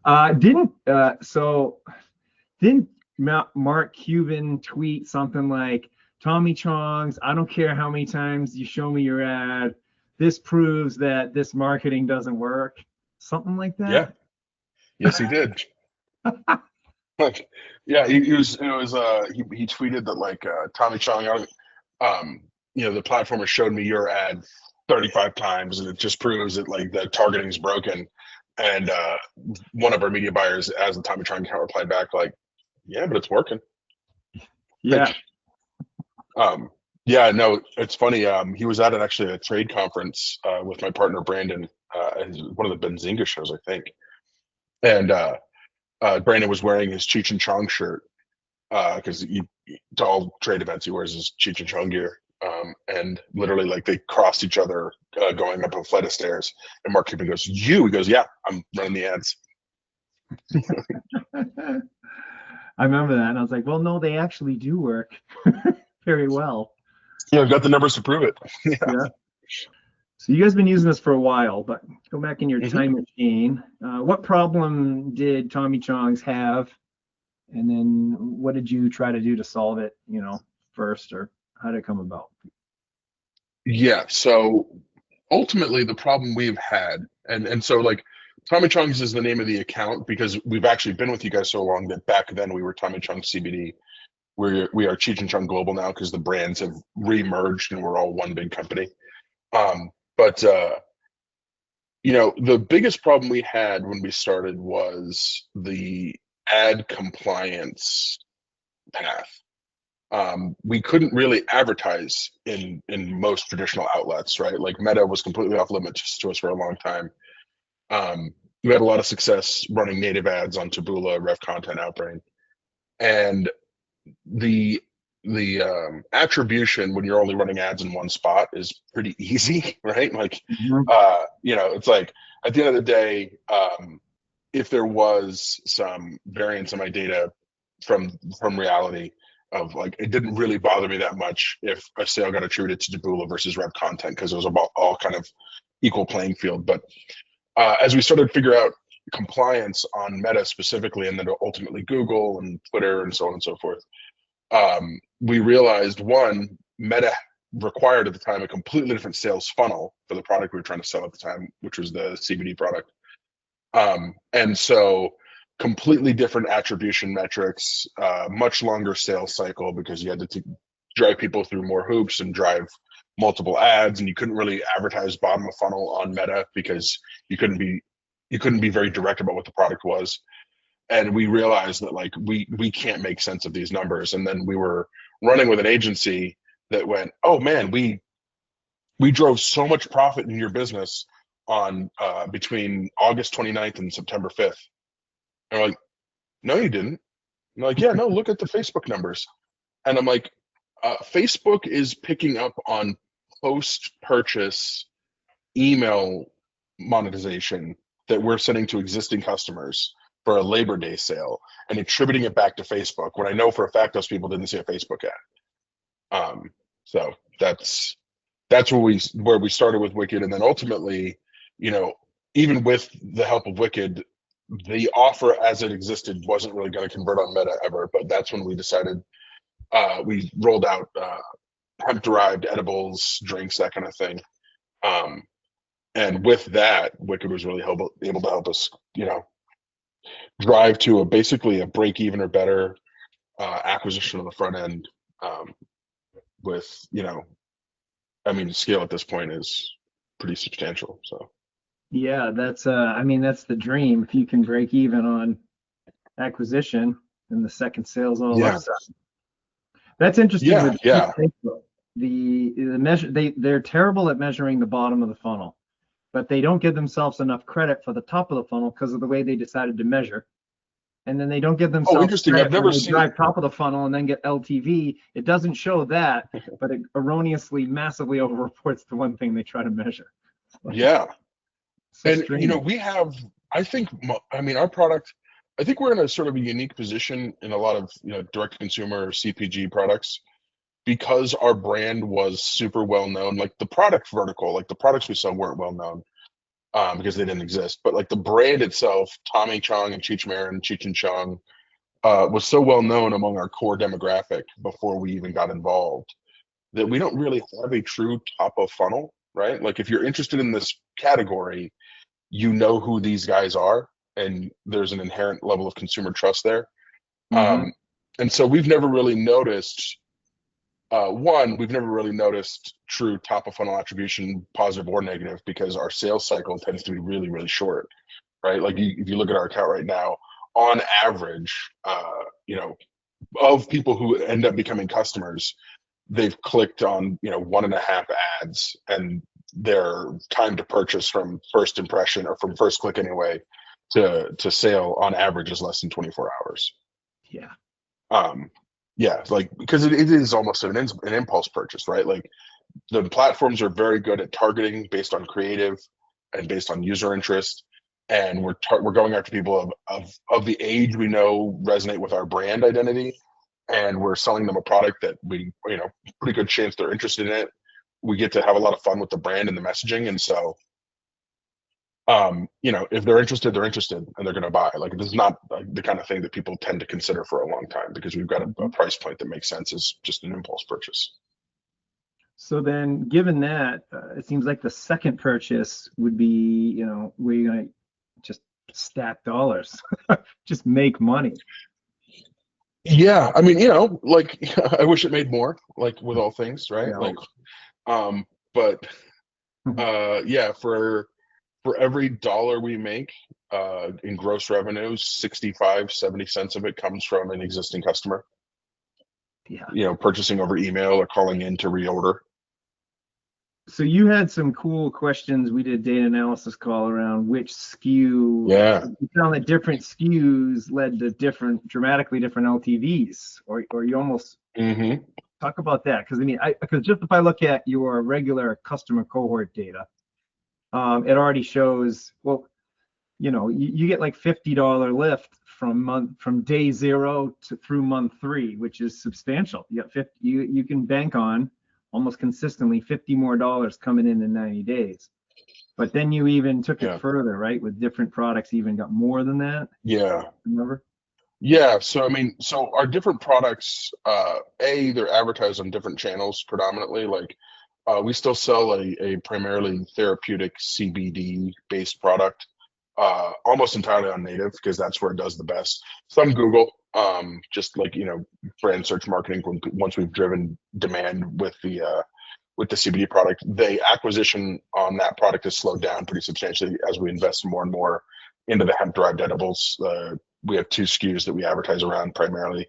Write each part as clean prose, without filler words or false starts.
Didn't Mark Cuban tweet something like, Tommy Chong's, I don't care how many times you show me your ad, this proves that this marketing doesn't work. Something like Yeah, that. yes, he did. Like, yeah, he was. It was. He tweeted that like Tommy Chung, the platform has showed me your ad 35 times, and it just proves that like the targeting is broken. And one of our media buyers, as the Tommy Chung account, replied back like, "Yeah, but it's working." Yeah. Like, um, yeah, no, it's funny. He was at actually a trade conference with my partner Brandon, one of the Benzinga shows, I think, and Brandon was wearing his Cheech and Chong shirt because to all trade events he wears his Cheech and Chong gear. And literally, like they crossed each other going up a flight of stairs. And Mark Cuban goes, "You?" He goes, "Yeah, I'm running the ads." I remember that. And I was like, well, no, they actually do work very well. Yeah, I've got the numbers to prove it. Yeah. Yeah. So you guys been using this for a while, but go back in your hmm time machine. What problem did Tommy Chong's have? And then what did you try to do to solve it, first, or how did it come about? Yeah. So ultimately, the problem we've had, and so like Tommy Chung's is the name of the account because we've actually been with you guys so long that back then we were Tommy Chung CBD. We are Cheech and Chong Global now because the brands have re-merged and we're all one big company. But the biggest problem we had when we started was the ad compliance path. We couldn't really advertise in most traditional outlets, right? Like Meta was completely off limits to us for a long time. We had a lot of success running native ads on Taboola, Ref Content, Outbrain, and the attribution when you're only running ads in one spot is pretty easy, right? Like, Mhm. it's like at the end of the day, if there was some variance in my data from reality of like it didn't really bother me that much if a sale got attributed to Taboola versus Rep Content because it was about all kind of equal playing field. But as we started to figure out compliance on Meta specifically, and then ultimately Google and Twitter and so on and so forth, we realized one, Meta required at the time a completely different sales funnel for the product we were trying to sell at the time, which was the CBD product. And so completely different attribution metrics, much longer sales cycle because you had to drive people through more hoops and drive multiple ads, and you couldn't really advertise bottom of funnel on Meta because you couldn't be very direct about what the product was. And we realized that like we can't make sense of these numbers. And then we were running with an agency that went, oh man, we drove so much profit in your business on between August 29th and September 5th. And we're like, no, you didn't. And they're like, yeah, no, look at the Facebook numbers. And I'm like, Facebook is picking up on post-purchase email monetization that we're sending to existing customers for a Labor Day sale and attributing it back to Facebook when I know for a fact those people didn't see a Facebook ad. So that's where we started with Wicked, and then ultimately, you know, even with the help of Wicked, the offer as it existed wasn't really going to convert on Meta ever. But that's when we decided we rolled out hemp derived edibles, drinks, that kind of thing. Um, and with that, Wicked was really able to help us, drive to basically a break even or better acquisition on the front end. With I mean, the scale at this point is pretty substantial. So Yeah, that's the dream. If you can break even on acquisition, then the second sale's all yeah, upside. That's interesting yeah, with yeah. Facebook. The measure they're terrible at measuring the bottom of the funnel, but they don't give themselves enough credit for the top of the funnel because of the way they decided to measure. And then they don't give Oh, themselves interesting. I've credit when never they seen. drive top of the funnel and then get LTV. It doesn't show that, but it erroneously massively overreports the one thing they try to measure. It's like, Yeah, so and strange. we have. I think. I mean, our product. I think we're in a sort of a unique position in a lot of direct to consumer CPG products because our brand was super well known. Like the product vertical, like the products we sell weren't well known. because they didn't exist. But like the brand itself, Tommy Chong and Cheech Marin, Cheech and Chong, was so well known among our core demographic before we even got involved that we don't really have a true top of funnel, right? Like if you're interested in this category, you know who these guys are, and there's an inherent level of consumer trust there. Mm-hmm. Um, and so we've never really noticed we've never really noticed true top of funnel attribution, positive or negative, because our sales cycle tends to be really, really short, right? Like if you look at our account right now, on average, you know, of people who end up becoming customers, they've clicked on, 1.5 ads, and their time to purchase from first impression or from first click anyway to sale on average is less than 24 hours. Yeah. Um, yeah, like because it is almost an impulse purchase, right? Like the platforms are very good at targeting based on creative and based on user interest, and we're going after people of the age we know resonate with our brand identity, and we're selling them a product that we, pretty good chance they're interested in it. We get to have a lot of fun with the brand and the messaging, and so if they're interested, and they're going to buy. Like this is not like the kind of thing that people tend to consider for a long time because we've got a Mhm. price point that makes sense as just an impulse purchase. So then, given that, it seems like the second purchase would be, where you're gonna just stack dollars, just make money. Yeah, I mean, like I wish it made more, like with all things, right? Yeah. Like, but yeah, for every dollar we make in gross revenue, 65-70 cents of it comes from an existing customer, Yeah. purchasing over email or calling in to reorder. So you had some cool questions. We did a data analysis call around which SKU. Yeah. You found that different SKUs led to dramatically different LTVs, or you almost Hmm. talk about that. Because because just if I look at your regular customer cohort data, it already shows, well, you get like $50 lift from day zero to through month three, which is substantial. You got 50, you can bank on almost consistently $50 more coming in 90 days. But then you even took it Yeah. further, right? With different products, even got more than that. Yeah. Remember? Yeah. So I mean, so our different products, they're advertised on different channels predominantly. Like we still sell a primarily therapeutic CBD based product, almost entirely on native because that's where it does the best. Some Google, just like brand search marketing. Once we've driven demand with the CBD product, the acquisition on that product has slowed down pretty substantially as we invest more and more into the hemp derived edibles. We have two SKUs that we advertise around primarily,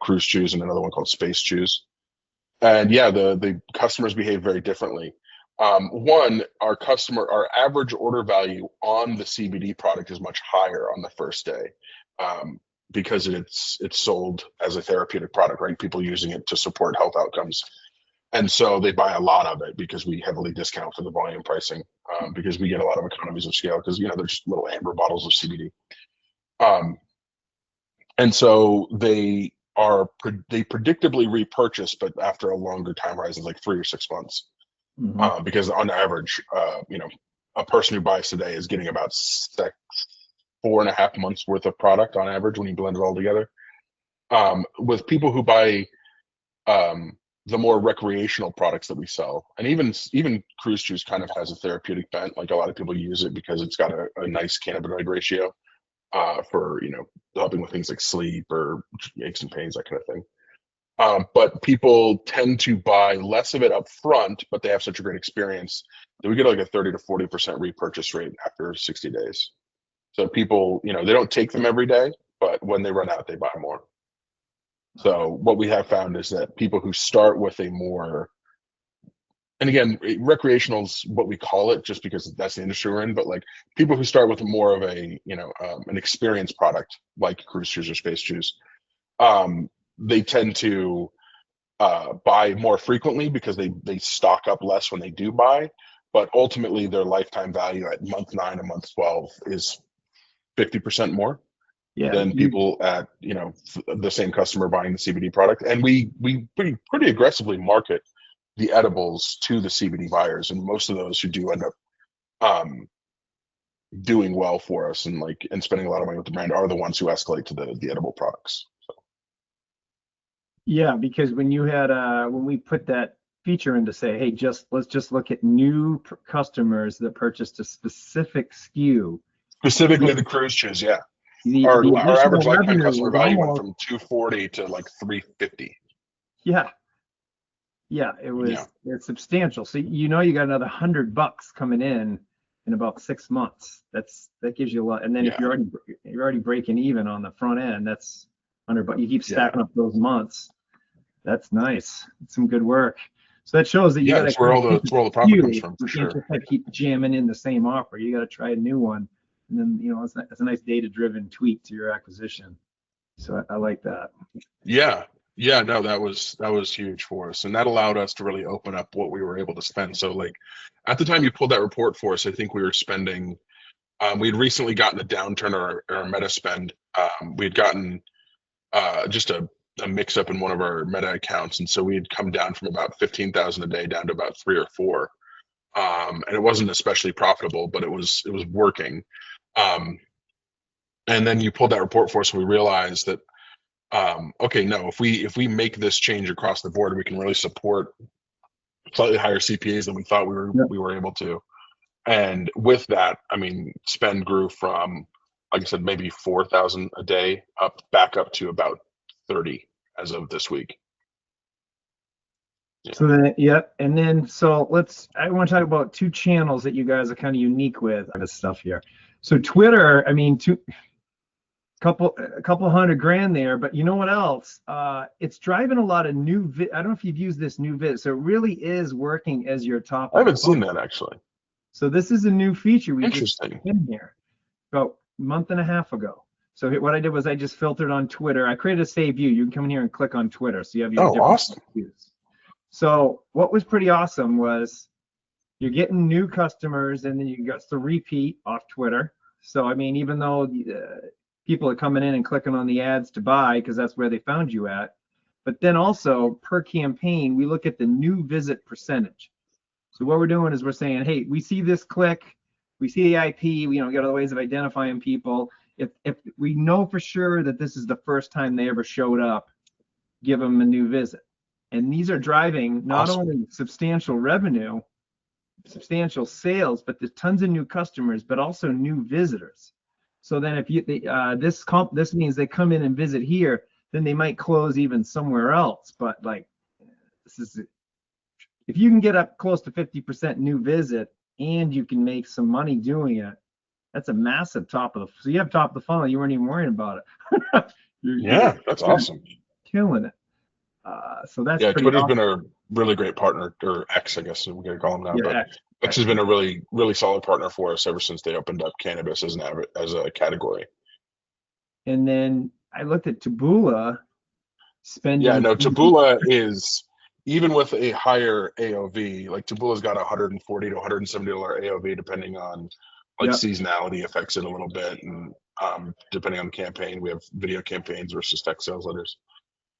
Cruise Chews and another one called Space Chews. And yeah, the customers behave very differently. One, our average order value on the CBD product is much higher on the first day, because it's sold as a therapeutic product, right? People using it to support health outcomes, and so they buy a lot of it because we heavily discount for the volume pricing, because we get a lot of economies of scale because they're just little amber bottles of CBD. Um, and so they predictably repurchase, but after a longer time horizon, like 3 or 6 months, Mm-hmm. because on average, a person who buys today is getting about 4.5 months worth of product on average when you blend it all together. With people who buy the more recreational products that we sell, and even Cruise Juice kind of has a therapeutic bent. Like a lot of people use it because it's got a nice cannabinoid ratio, for helping with things like sleep or aches and pains, that kind of thing. But people tend to buy less of it up front, but they have such a great experience that we get like a 30 to 40% repurchase rate after 60 days. So people, they don't take them every day, but when they run out, they buy more. So what we have found is that people who start with a more, and again, recreational is what we call it just because that's the industry we're in, but like people who start with more of a, an experience product like Cruise Shoes or Space Shoes, they tend to buy more frequently because they stock up less when they do buy, but ultimately their lifetime value at month 9 and month 12 is 50% more Yeah. than people at the same customer buying the CBD product. And we pretty aggressively market the edibles to the CBD buyers, and most of those who do end up doing well for us and spending a lot of money with the brand are the ones who escalate to the edible products. Yeah, because when you had when we put that feature in to say, hey, let's just look at new customers that purchased a specific SKU. Specifically the cruise chews, yeah. The Our average additional lifetime revenue customer was value went almost, from 240 to like 350. yeah, yeah, Yeah. it's substantial. So you know you got another $100 coming in about 6 months. That gives you a lot. And then if Yeah. you're already breaking even on the front end, that's $100. You keep stacking Yeah. up those months. That's nice. It's some good work. So that shows that you Yeah, got to it's where all the profit comes from, for You can't sure. just keep jamming in the same offer. You got to try a new one, and then it's a nice data-driven tweak to your acquisition. So I like that. Yeah. Yeah, no, that was huge for us. And that allowed us to really open up what we were able to spend. So like at the time you pulled that report for us, I think we were spending we'd recently gotten a downturn in our meta spend. We'd gotten just a mix up in one of our meta accounts. And so we had come down from about 15,000 a day down to about 3 or 4. And it wasn't especially profitable, but it was working. And then you pulled that report for us, and we realized that okay, no, if we make this change across the board, we can really support slightly higher CPAs than we thought Yep. we were able to. And with that, I mean, spend grew from, like I said, maybe 4,000 a day back up to about 30 as of this week. Yeah. So then, yep. And then, I want to talk about two channels that you guys are kind of unique with this stuff here. So Twitter, I mean, a couple $100,000 there, but you know what else? It's driving a lot of I don't know if you've used this new vid. So it really is working as your top. I haven't seen that actually. So this is a new feature we just Interesting. in here about a month and a half ago. So what I did was I just filtered on Twitter. I created a save view. You can come in here and click on Twitter. So you have your different Awesome. views. So what was pretty awesome was you're getting new customers, and then you got the repeat off Twitter. So I mean, even though people are coming in and clicking on the ads to buy because that's where they found you at, but then also per campaign, we look at the new visit percentage. So what we're doing is we're saying, hey, we see this click, we see the IP, we got other ways of identifying people. If we know for sure that this is the first time they ever showed up, give them a new visit. And these are driving not only substantial revenue, substantial sales, but there's tons of new customers, but also new visitors. So then if this means they come in and visit here, then they might close even somewhere else. But if you can get up close to 50% new visit and you can make some money doing it, that's a massive so you have top of the funnel, you weren't even worrying about it. That's awesome. Killing it. So that's Twitter's awesome. been a really great partner, or X, I guess we're gonna call them now. Yeah, but X has been a really, really solid partner for us ever since they opened up cannabis as a category. And then I looked at Taboola spending. Yeah, no, Taboola is, even with a higher AOV, like Taboola's got $140 to $170 AOV, depending on seasonality affects it a little bit, and depending on the campaign, we have video campaigns versus text sales letters.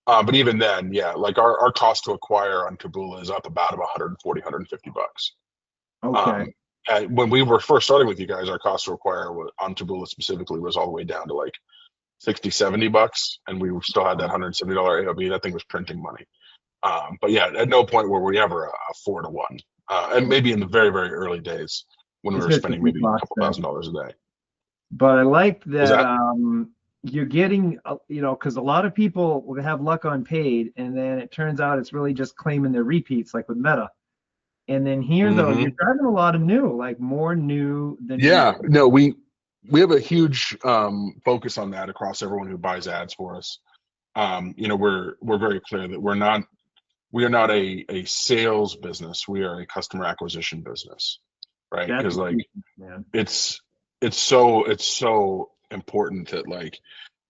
But even then, like our cost to acquire on Taboola is up about $140, $150. Okay. When we were first starting with you guys, our cost to acquire on Taboola specifically was all the way down to like $60, $70, and we still had that $170 AOV. That thing was printing money. But yeah, at no point were we ever a 4 to 1. And maybe in the very, very early days when we were spending maybe a couple $1,000s a day. But I like that you're getting, because a lot of people will have luck on paid, and then it turns out it's really just claiming their repeats, like with Meta. And then here, though, you're driving a lot of new, like more new than no, we have a huge focus on that across everyone who buys ads for us. We're very clear that we are not a sales business. We are a customer acquisition business, right? Because it's so important that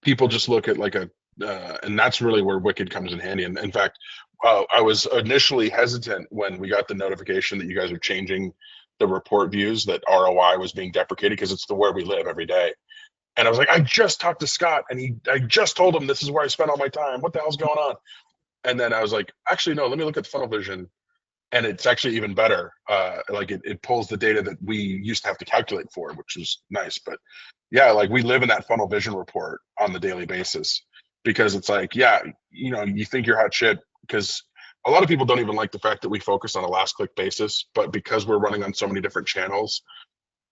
people just look at and that's really where Wicked comes in handy. And in fact, I was initially hesitant when we got the notification that you guys are changing the report views, that ROI was being deprecated, because it's where we live every day. And I was like, I just talked to Scott, and I just told him this is where I spent all my time. What the hell's going on? And then I was like, actually, no, let me look at the funnel vision. and it's actually even better. Like it pulls the data that we used to have to calculate for, which is nice. But yeah, like we live in that funnel vision report on the daily basis, because it's like, yeah, you think you're hot shit, because a lot of people don't even like the fact that we focus on a last click basis, but because we're running on so many different channels,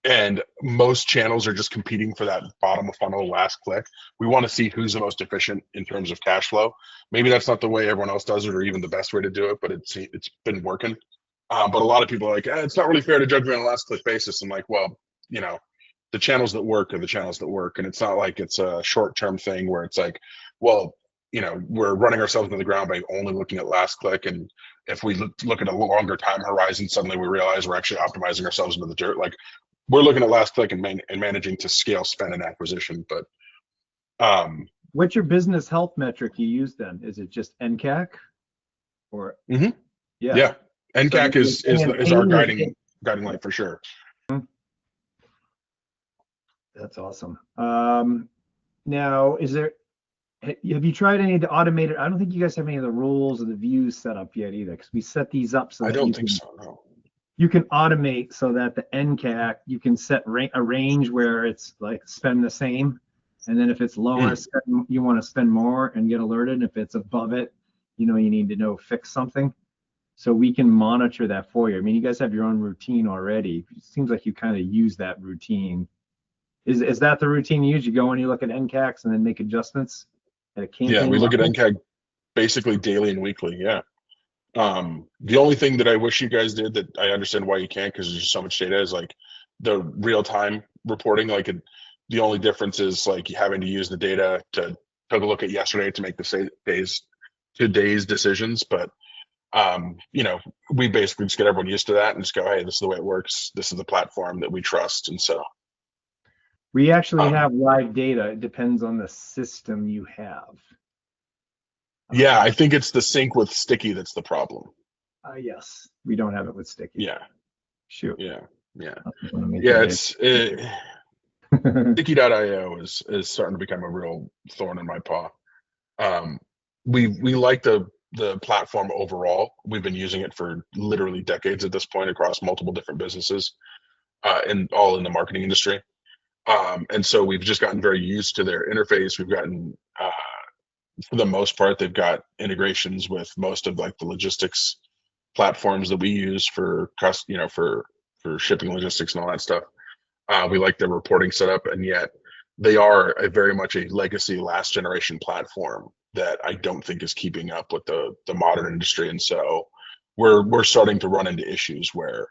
and most channels are just competing for that bottom of funnel last click, we want to see who's the most efficient in terms of cash flow. Maybe that's not the way everyone else does it, or even the best way to do it, but it's been working. But a lot of people are like, it's not really fair to judge me on a last click basis. I'm like, well, the channels that work are the channels that work, and it's not like it's a short term thing where it's like, well, we're running ourselves into the ground by only looking at last click, and if we look at a longer time horizon, suddenly we realize we're actually optimizing ourselves into the dirt. Like, we're looking at last click and managing to scale spend and acquisition. But what's your business health metric you use then? Is it just NCAC or? Yeah, NCAC So is our guiding light for sure. That's awesome. Now, have you tried any of the automated? I don't think you guys have any of the rules or the views set up yet either, because we set these up so I that don't think so. No. You can automate so that the NCAC, you can set a range where it's like spend the same, and then if it's lower, you want to spend more and get alerted. If it's above it, you need to fix something. So we can monitor that for you. I mean, you guys have your own routine already. It seems like you kind of use that routine. Is that the routine you use? You go and you look at NCACs and then make adjustments at a campaign Yeah, we look at level? NCAC basically daily and weekly. Yeah. The only thing that I wish you guys did, that I understand why you can't, because there's just so much data, is like the real-time reporting. Like the only difference is like having to use the data to take a look at yesterday to make the today's decisions. But we basically just get everyone used to that and just go, hey, this is the way it works. This is the platform that we trust. And so we actually have live data. It depends on the system you have. Yeah, I think it's the sync with Sticky that's the problem. Yes, we don't have it with Sticky. Yeah. Shoot. Yeah. It's Sticky.io is starting to become a real thorn in my paw. We like the platform overall. We've been using it for literally decades at this point across multiple different businesses, and all in the marketing industry. And so we've just gotten very used to their interface. We've gotten for the most part, they've got integrations with most of like the logistics platforms that we use for shipping logistics and all that stuff. We like their reporting setup, and yet they are very much a legacy last generation platform that I don't think is keeping up with the modern industry. And so we're starting to run into issues where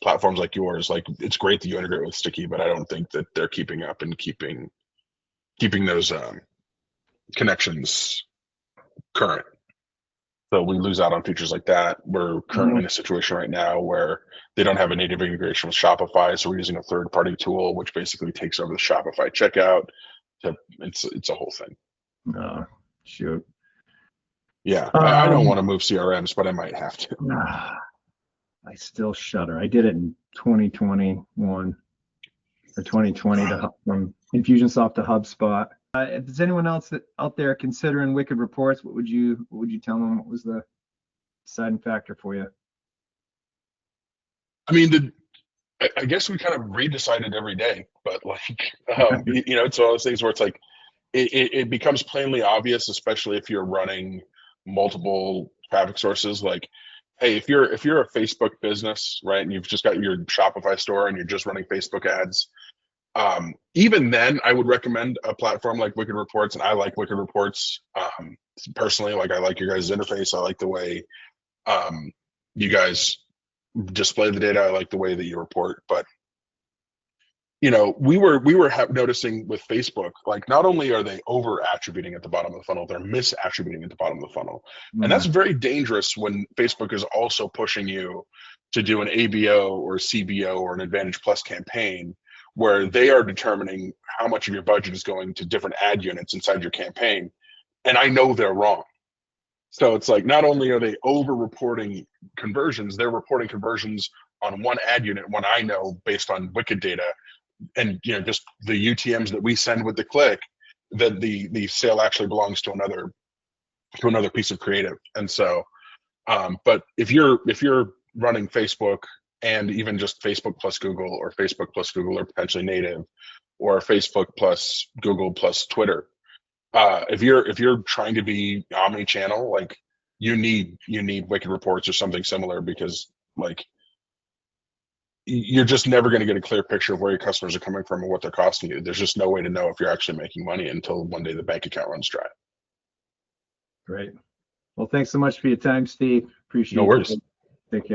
platforms like yours, like, it's great that you integrate with Sticky, but I don't think that they're keeping up and keeping those connections current. So we lose out on features like that. We're currently in a situation right now where they don't have a native integration with Shopify, so we're using a third-party tool which basically takes over the Shopify checkout. It's a whole thing. Oh, shoot. Yeah, I don't want to move CRMs, but I might have to. I still shudder. I did it in 2021 or 2020 from Infusionsoft to HubSpot. If there's anyone else out there considering Wicked Reports, what would you tell them? What was the deciding factor for you? I mean, I guess we kind of redecided every day, but like, it's one of those things where it's like it becomes plainly obvious, especially if you're running multiple traffic sources. Like, hey, if you're a Facebook business, right, and you've just got your Shopify store and you're just running Facebook ads, even then I would recommend a platform like Wicked Reports, and I like Wicked Reports personally. Like, I like your guys' interface. I like the way you guys display the data. I like the way that you report. But we were noticing with Facebook, like, not only are they over attributing at the bottom of the funnel, they're misattributing at the bottom of the funnel. And that's very dangerous when Facebook is also pushing you to do an ABO or CBO or an Advantage Plus campaign, where they are determining how much of your budget is going to different ad units inside your campaign. And I know they're wrong. So it's like, not only are they over reporting conversions, they're reporting conversions on one ad unit when I know, based on Wicked data and just the UTMs that we send with the click, that the sale actually belongs to another piece of creative. And so But if you're running Facebook and even just Facebook plus Google, or Facebook plus Google or potentially native, or Facebook plus Google plus Twitter, if you're trying to be omni-channel, like you need Wicked Reports or something similar, because like you're just never going to get a clear picture of where your customers are coming from and what they're costing you. There's just no way to know if you're actually making money until one day the bank account runs dry. Great. Well, thanks so much for your time, Steve. No Appreciate worries. you.